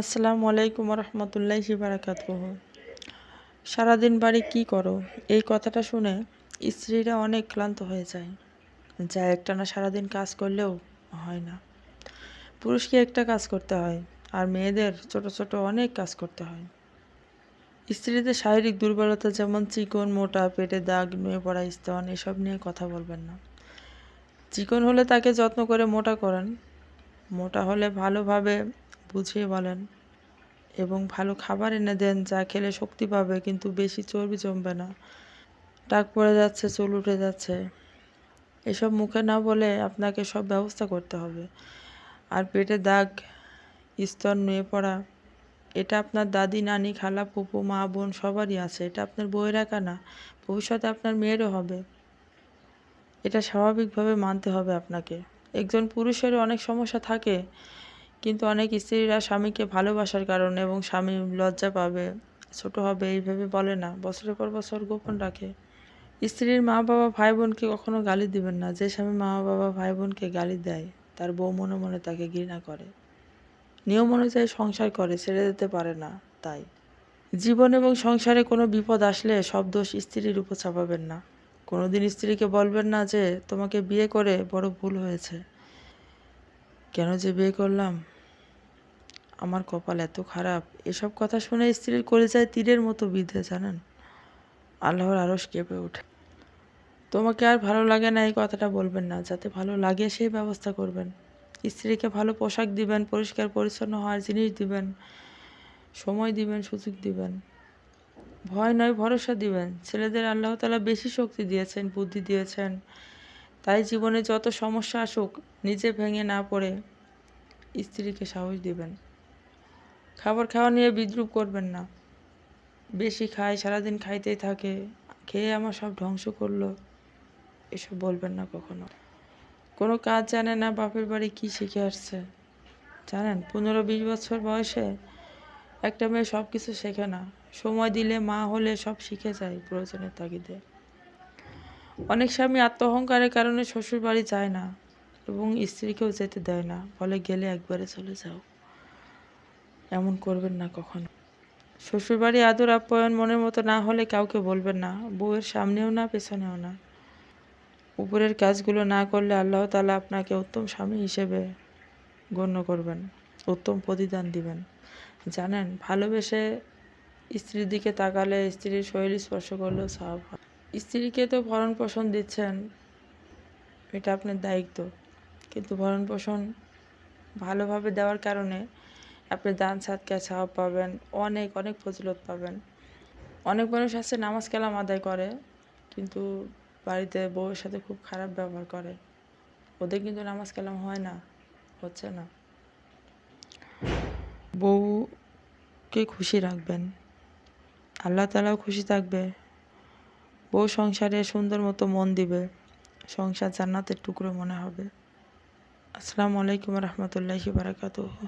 আসসালামু আলাইকুম রহমতুল্লাহি বারাকাতুহু। সারাদিন বাড়ি কি করো, এই কথাটা শুনে স্ত্রীরা অনেক ক্লান্ত হয়ে যায়। যা একটানা সারাদিন কাজ করলেও হয় না। পুরুষকে একটা কাজ করতে হয়, আর মেয়েদের ছোট ছোট অনেক কাজ করতে হয়। স্ত্রীদের শারীরিক দুর্বলতা যেমন চিকন, মোটা, পেটে দাগ, নুয়ে পড়া স্তন, এসব নিয়ে কথা বলবেন না। চিকন হলে তাকে যত্ন করে মোটা করেন, মোটা হলে ভালোভাবে বুঝিয়ে বলেন এবং ভালো খাবার এনে দেন, যা খেলে শক্তি পাবে কিন্তু বেশি চর্বি জমবে না। টাক পড়ে যাচ্ছে, চুল উঠে যাচ্ছে, এসব মুখে না বলে আপনাকে সব ব্যবস্থা করতে হবে। আর পেটে দাগ, স্তন, নুয়ে পড়া, এটা আপনার দাদি, নানি, খালা, ফুপু, মা, বোন সবারই আছে। এটা আপনার বউয়ের একা না, ভবিষ্যতে আপনার মেয়েরও হবে। এটা স্বাভাবিকভাবে মানতে হবে আপনাকে। একজন পুরুষেরও অনেক সমস্যা থাকে, কিন্তু অনেক স্ত্রীরা স্বামীকে ভালোবাসার কারণে এবং স্বামী লজ্জা পাবে, ছোট হবে এইভাবে বলে না, বছরের পর বছর গোপন রাখে। স্ত্রীর মা বাবা ভাই বোনকে কখনো গালি দিবেন না। যে স্বামী মা বাবা ভাই বোনকে গালি দেয়, তার বউ মনে মনে তাকে ঘৃণা করে, নিয়ম অনুযায়ী সংসার করে, ছেড়ে দিতে পারে না। তাই জীবন এবং সংসারে কোনো বিপদ আসলে সব দোষ স্ত্রীর উপর চাপাবেন না। কোনোদিন স্ত্রীকে বলবেন না যে তোমাকে বিয়ে করে বড় ভুল হয়েছে, কেন যে বিয়ে করলাম, আমার কপাল এত খারাপ। এসব কথা শুনে স্ত্রীর কলিজায় তীরের মতো বিঁধে, জানেন, আল্লাহর আরশ কেঁপে ওঠে। তোমাকে আর ভালো লাগে না, এই কথাটা বলবেন না। যাতে ভালো লাগে সেই ব্যবস্থা করবেন। স্ত্রীকে ভালো পোশাক দিবেন, পরিষ্কার পরিচ্ছন্ন হওয়ার জিনিস দিবেন, সময় দিবেন, সুযোগ দিবেন, ভয় নয় ভরসা দিবেন। ছেলেদের আল্লাহ তাআলা বেশি শক্তি দিয়েছেন, বুদ্ধি দিয়েছেন। তাই জীবনে যত সমস্যা আসুক, নিজে ভেঙে না পড়ে স্ত্রীকে সাহস দিবেন। খাবার খাওয়া নিয়ে বিদ্রূপ করবেন না। বেশি খায়, সারাদিন খাইতেই থাকে, খেয়ে আমার সব ধ্বংস করলো, এসব বলবেন না কখনো। কোনো কাজ জানে না, বাপের বাড়ি কি শিখে আসছে জানেন? 15-20 বছর বয়সে একটা মেয়ে সব কিছু শেখে না। সময় দিলে, মা হলে সব শিখে যায় প্রয়োজনের তাগিদে। অনেক স্বামী আত্মঅহংকারের কারণে শ্বশুর বাড়ি যায় না এবং স্ত্রীকেও যেতে দেয় না, বলে গেলে একবারে চলে যাও। এমন করবেন না কখনো। শ্বশুরবাড়ি আদর আপ্যায়ন মনের মতো না হলে কাউকে বলবেন না, বউয়ের সামনেও না, পেছনেও না। উপরের কাজগুলো না করলে আল্লাহ তাআলা আপনাকে উত্তম স্বামী হিসেবে গণ্য করবেন, উত্তম প্রতিদান দিবেন। জানেন, ভালোবেসে স্ত্রীর দিকে তাকালে, স্ত্রীর শরীর স্পর্শ করলেও সওয়াব হয়। স্ত্রীকে তো ভরণ পোষণ দিচ্ছেন, এটা আপনার দায়িত্ব, কিন্তু ভরণ পোষণ ভালোভাবে দেওয়ার কারণে আপনি দান সাদকায় সওয়াব পাবেন, অনেক অনেক ফজিলত পাবেন। অনেক মানুষ আছে নামাজ কালাম আদায় করে, কিন্তু বাড়িতে বউয়ের সাথে খুব খারাপ ব্যবহার করে। ওদের কিন্তু নামাজ কালাম হয় না, হচ্ছে না। বউকে খুশি রাখবেন, আল্লাহ তাআলাও খুশি থাকবে। বউ সংসারে সুন্দর মতো মন দিবে, সংসার জান্নাতের টুকরো মনে হবে। আসসালামু আলাইকুম রহমতুল্লাহি বারাকাতুহু।